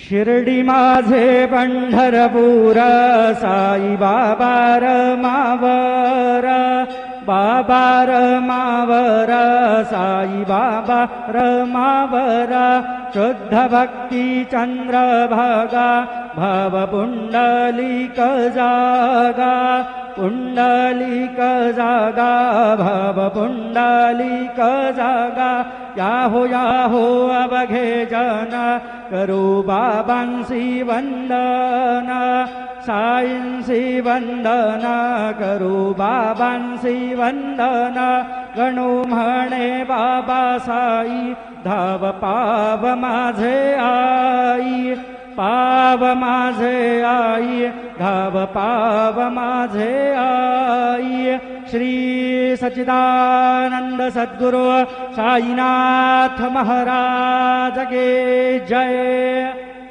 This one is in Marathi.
शिर्डी माझे पंढरपूर साई बाबा रमावर बाबा रमावर साई बाबा रमावर शुद्ध भक्ती चंद्रभागा भव पुंडलिक जागा पुंडलिक जागा भव पुंडलिक जागा याहो अवघे जन करू बाबांसी वंदन साईंसी वंदन करू बाबांसी वंदन गणू म्हणे बाबा साई धाव पाव माझे आई पाव माझे आई धाव पाव माझे आई श्री सच्चिदानंद सद्गुरु साईनाथ महाराज के जय।